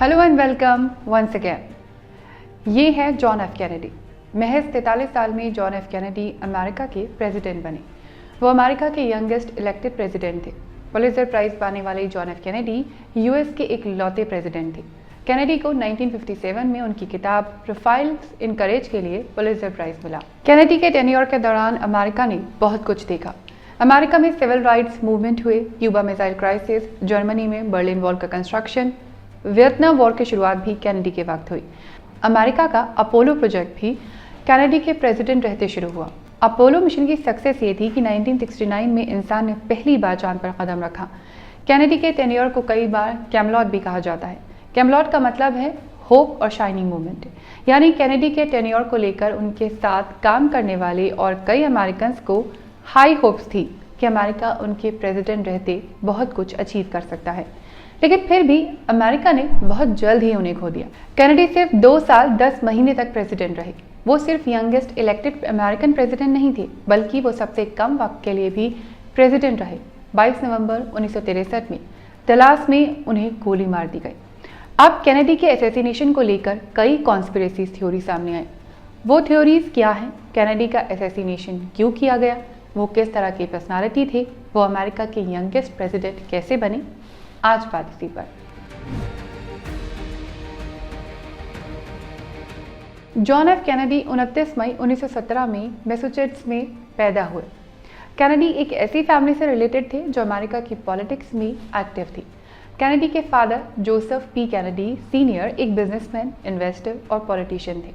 Hello and welcome once again. ये है John F Kennedy. महज 43 साल में जॉन एफ कैनेडी अमेरिका के प्रेसिडेंट बने। वो अमेरिका के यंगेस्ट इलेक्टेड प्रेसिडेंट थे। पुलित्जर प्राइज पाने वाले जॉन एफ कैनेडी यूएस के एक लौते प्रेसिडेंट थे। कैनेडी को 1957 में उनकी किताब प्रोफाइल्स इन करेज के लिए पुलित्जर प्राइज मिला। कैनेडी के टेन्योर के दौरान अमेरिका ने बहुत कुछ देखा। अमेरिका में सिविल राइट्स मूवमेंट हुए, क्यूबा मिसाइल क्राइसिस, जर्मनी में बर्लिन वॉल का कंस्ट्रक्शन, वियतनाम वॉर की शुरुआत भी कैनेडी के वक्त हुई। अमेरिका का अपोलो प्रोजेक्ट भी कैनेडी के प्रेसिडेंट रहते शुरू हुआ। अपोलो मिशन की सक्सेस ये थी कि 1969 में इंसान ने पहली बार चांद पर कदम रखा। कैनेडी के टेन्योर को कई बार कैमलॉट भी कहा जाता है। कैमलॉट का मतलब है होप और शाइनिंग मूवमेंट, यानी कैनेडी के टेन्योर को लेकर उनके साथ काम करने वाले और कई अमेरिकन्स को हाई होप्स थी कि अमेरिका उनके प्रेसिडेंट रहते बहुत कुछ अचीव कर सकता है। लेकिन फिर भी अमेरिका ने बहुत जल्द ही उन्हें खो दिया। कैनेडी सिर्फ 2 साल 10 महीने तक प्रेसिडेंट रहे। वो सिर्फ यंगेस्ट इलेक्टेड अमेरिकन प्रेसिडेंट नहीं थे, बल्कि वो सबसे कम वक्त के लिए भी प्रेसिडेंट रहे। 22 नवंबर 1963 में डलास में उन्हें गोली मार दी गई। अब कैनेडी के असैसिनेशन को लेकर कई कॉन्स्पिरेसी थ्योरी सामने आए। वो थ्योरीज क्या हैं? कैनेडी का असैसिनेशन क्यों किया गया? वो किस तरह की पर्सनालिटी थे? वो अमेरिका के यंगेस्ट प्रेसिडेंट कैसे बने? आज बात इसी पर। जॉन एफ कैनेडी 29 मई 1917 में मैसेच्यूसेट्स में पैदा हुए। कैनेडी एक ऐसी फैमिली से रिलेटेड थे जो अमेरिका की पॉलिटिक्स में एक्टिव थी। कैनेडी के father Joseph P Kennedy senior एक बिजनेसमैन, इन्वेस्टर और पॉलिटिशियन थे।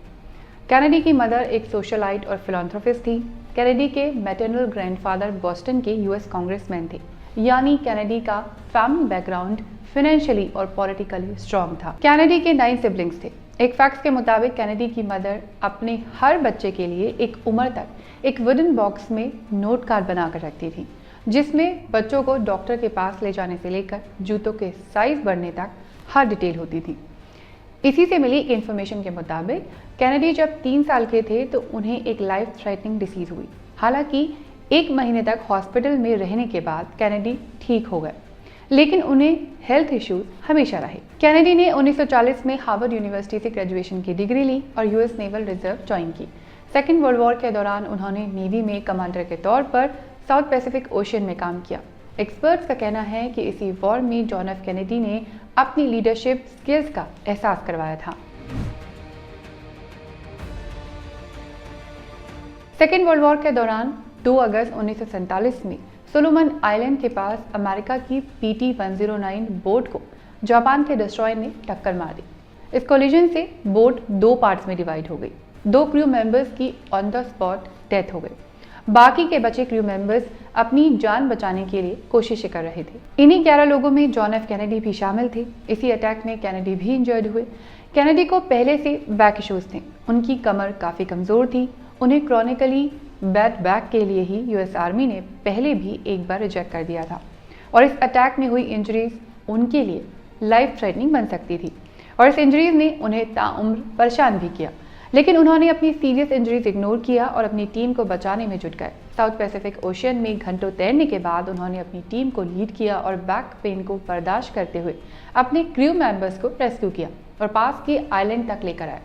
कैनेडी की मदर एक सोशलाइट और फिलैंथ्रोपिस्ट थी। कैनेडी के मैटरनल ग्रैंडफादर बोस्टन के यूएस कांग्रेसमैन थे, यानी कैनेडी का फैमिली बैकग्राउंड फाइनेंशियली और पॉलिटिकली स्ट्रॉन्ग था। कैनेडी के 9 सिबलिंग्स थे। एक फैक्ट्स के मुताबिक कैनेडी की मदर अपने हर बच्चे के लिए एक उम्र तक एक वुडन बॉक्स में नोट कार्ड बनाकर रखती थी, जिसमें बच्चों को डॉक्टर के पास ले जाने से लेकर जूतों के साइज बढ़ने तक हर डिटेल होती थी। इसी से मिली इन्फॉर्मेशन के मुताबिक कैनेडी जब 3 साल के थे तो उन्हें एक लाइफ थ्रेटनिंग डिसीज हुई। हालांकि 1 महीने तक हॉस्पिटल में रहने के बाद कैनेडी ठीक हो गए, लेकिन उन्हें हेल्थ इश्यूज हमेशा रहे। कैनेडी ने 1940 में हार्वर्ड यूनिवर्सिटी से ग्रेजुएशन की डिग्री ली और यूएस नेवल रिजर्व ज्वाइन की। सेकेंड वर्ल्ड वॉर के दौरान उन्होंने नेवी में कमांडर के तौर पर साउथ पैसिफिक ओशन में काम किया। एक्सपर्ट्स का कहना है कि इसी वॉर में जॉन एफ कैनेडी ने अपनी लीडरशिप स्किल्स का एहसास करवाया था। सेकेंड वर्ल्ड वॉर के दौरान 2 अगस्त 1947 में सोलोमन आइलैंड के पास अमेरिका की PT-109 बोट को जापान के डिस्ट्रॉयर ने टक्कर मार दी। इस कोलिजन से बोट 2 पार्ट्स में डिवाइड हो गई। 2 क्रू मेंबर्स की ऑन द स्पॉट डेथ हो गई। बाकी के बचे क्रू मेंबर्स अपनी जान बचाने के लिए कोशिशें कर रहे थे। इन्हीं 11 लोगों में जॉन एफ कैनेडी भी शामिल थे। इसी अटैक में कैनेडी भी इंजर्ड हुए। कैनेडी को पहले से बैक इश्यूज थे। उनकी कमर काफ़ी कमज़ोर थी। उन्हें क्रॉनिकली बैड बैक के लिए ही यूएस आर्मी ने पहले भी एक बार रिजेक्ट कर दिया था, और इस अटैक में हुई इंजरीज उनके लिए लाइफ थ्रेटनिंग बन सकती थी, और इस इंजरीज ने उन्हें ताउम्र परेशान भी किया। लेकिन उन्होंने अपनी सीरियस इंजरीज इग्नोर किया और अपनी टीम को बचाने में जुट गए। साउथ पैसिफिक ओशन में घंटों तैरने के बाद उन्होंने अपनी टीम को लीड किया और बैक पेन को बर्दाश्त करते हुए अपने क्रू मेंबर्स को रेस्क्यू किया और पास के आइलैंड तक लेकर आए।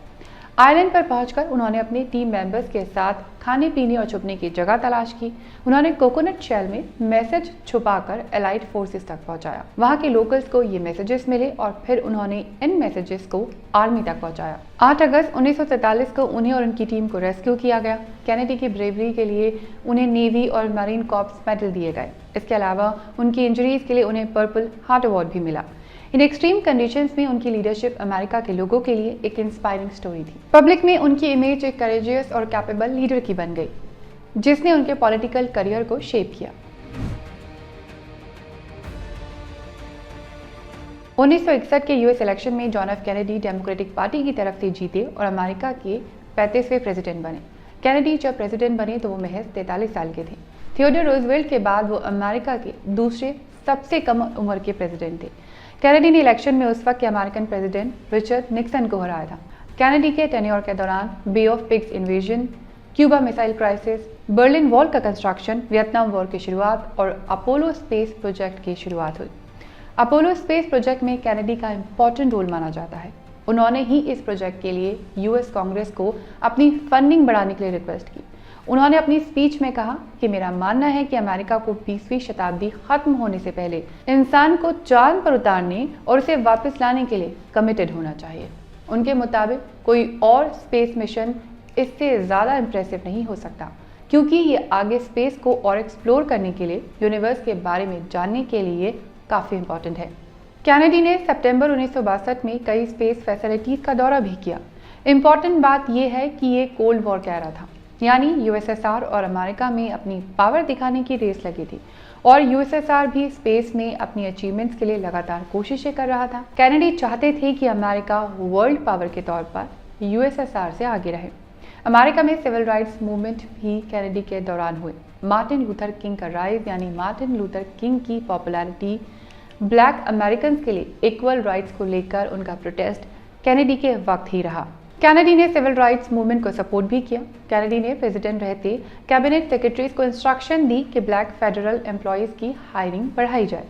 आइलैंड पर पहुंचकर उन्होंने अपने टीम मेंबर्स के साथ खाने पीने और छुपने की जगह तलाश की। उन्होंने कोकोनट शेल में मैसेज छुपाकर एलाइड फोर्सेस तक पहुंचाया। वहां के लोकल्स को ये मैसेजेस मिले और फिर उन्होंने इन मैसेजेस को आर्मी तक पहुंचाया। 8 अगस्त 1947 को उन्हें और उनकी टीम को रेस्क्यू किया गया। कैनेडी की ब्रेवरी के लिए उन्हें नेवी और मरीन कॉर्प्स मेडल दिए गए। इसके अलावा उनकी इंजरीज के लिए उन्हें पर्पल हार्ट अवार्ड भी मिला। इन एक्सट्रीम कंडीशंस में उनकी लीडरशिप अमेरिका के लोगों के लिए एक इंस्पायरिंग स्टोरी थी। पब्लिक में उनकी इमेज एक करेजियस और कैपेबल लीडर की बन गई, जिसने उनके पॉलिटिकल करियर को शेप किया। 1961 के यूएस इलेक्शन में John F Kennedy democratic party की तरफ से जीते और अमेरिका के 35वें प्रेसिडेंट बने। कैनेडी जब प्रेसिडेंट बने तो वो महज 43 साल के थे। थियोडोर रूजवेल्ट के बाद वो अमेरिका के दूसरे सबसे कम उम्र के प्रेसिडेंट थे। कैनेडी ने इलेक्शन में उस वक्त के अमेरिकन प्रेसिडेंट रिचर्ड निक्सन को हराया था। कैनेडी के टेन्योर के दौरान Bay of Pigs invasion, Cuba missile crisis, Berlin wall का कंस्ट्रक्शन, वियतनाम वॉर की शुरुआत और अपोलो स्पेस प्रोजेक्ट की शुरुआत हुई। अपोलो स्पेस प्रोजेक्ट में कैनेडी का इंपॉर्टेंट रोल माना जाता है। उन्होंने ही इस प्रोजेक्ट के लिए यूएस कांग्रेस को अपनी फंडिंग बढ़ाने के लिए रिक्वेस्ट की। उन्होंने अपनी स्पीच में कहा कि मेरा मानना है कि अमेरिका को 20वीं शताब्दी खत्म होने से पहले इंसान को चांद पर उतारने और उसे वापस लाने के लिए कमिटेड होना चाहिए। उनके मुताबिक कोई और स्पेस मिशन इससे ज़्यादा इंप्रेसिव नहीं हो सकता, क्योंकि ये आगे स्पेस को और एक्सप्लोर करने के लिए, यूनिवर्स के बारे में जानने के लिए काफ़ी इंपॉर्टेंट है। कैनेडी ने सितंबर 1962 में कई स्पेस फैसिलिटीज़ का दौरा भी किया। इम्पॉर्टेंट बात यह है कि ये कोल्ड वॉर का एरा था, यानी यूएसएसआर और अमेरिका में अपनी पावर दिखाने की रेस लगी थी और यूएसएसआर भी स्पेस में अपनी अचीवमेंट्स के लिए लगातार कोशिशें कर रहा था। कैनेडी चाहते थे कि अमेरिका वर्ल्ड पावर के तौर पर यूएसएसआर से आगे रहे। अमेरिका में सिविल राइट्स मूवमेंट भी कैनेडी के दौरान हुए। मार्टिन लूथर किंग का राइज, यानी मार्टिन लूथर किंग की पॉपुलैरिटी, ब्लैक अमेरिकन के लिए इक्वल राइट्स को लेकर उनका प्रोटेस्ट कैनेडी के वक्त ही रहा। कैनेडी ने सिविल राइट्स मूवमेंट को सपोर्ट भी किया। कैनेडी ने प्रेसिडेंट रहते कैबिनेट सेक्रेटरीज को इंस्ट्रक्शन दी कि ब्लैक फेडरल एम्प्लॉयज़ की हायरिंग बढ़ाई जाए।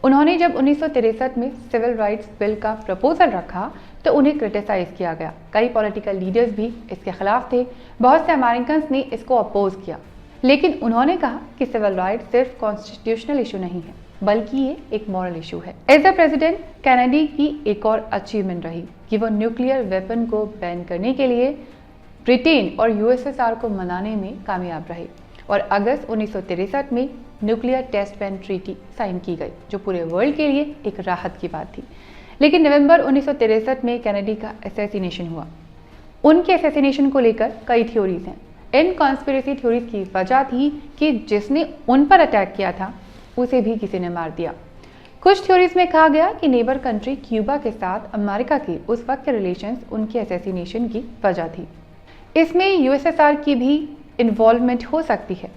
उन्होंने जब 1963 में सिविल राइट्स बिल का प्रपोजल रखा तो उन्हें क्रिटिसाइज किया गया। कई पॉलिटिकल लीडर्स भी इसके खिलाफ थे। बहुत से अमेरिकन ने इसको अपोज किया, लेकिन उन्होंने कहा कि सिविल राइट्स सिर्फ कॉन्स्टिट्यूशनल इशू नहीं है, बल्कि ये एक मॉरल इशू है। एज अ प्रेसिडेंट कैनेडी की एक और अचीवमेंट रही कि वो न्यूक्लियर वेपन को बैन करने के लिए ब्रिटेन और यूएसएसआर को मनाने में कामयाब रहे और अगस्त 1963 में nuclear test ban treaty sign की गई, जो पूरे वर्ल्ड के लिए एक राहत की बात थी। लेकिन नवंबर 1963 में कैनेडी का असैसिनेशन हुआ। उनके असैसिनेशन को लेकर कई थ्योरीज हैं। इन कॉन्स्पिरेसी थ्योरीज की वजह थी कि जिसने उन पर अटैक किया था उसे भी किसी ने मार दिया। कुछ थ्योरीज में कहा गया कि नेबर कंट्री क्यूबा के साथ अमेरिका के उस वक्त के रिलेशंस उनके असैसिनेशन की वजह थी। इसमें यूएसएसआर की भी इन्वॉल्वमेंट हो सकती है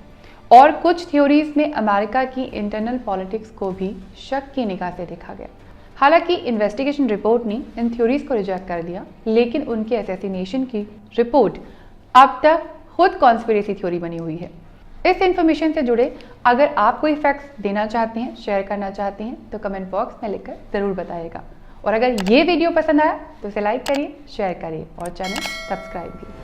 और कुछ थ्योरीज में अमेरिका की इंटरनल पॉलिटिक्स को भी शक की निगाह से देखा गया। हालांकि इन्वेस्टिगेशन रिपोर्ट ने इन थ्योरीज को रिजेक्ट कर दिया, लेकिन उनके असैसिनेशन की रिपोर्ट अब तक खुद कॉन्स्पिरेसी थ्योरी बनी हुई है। इस इंफॉर्मेशन से जुड़े अगर आप कोई फैक्ट्स देना चाहते हैं, शेयर करना चाहते हैं, तो कमेंट बॉक्स में लिखकर ज़रूर बताइएगा। और अगर ये वीडियो पसंद आया तो इसे लाइक करिए, शेयर करिए और चैनल सब्सक्राइब करिए।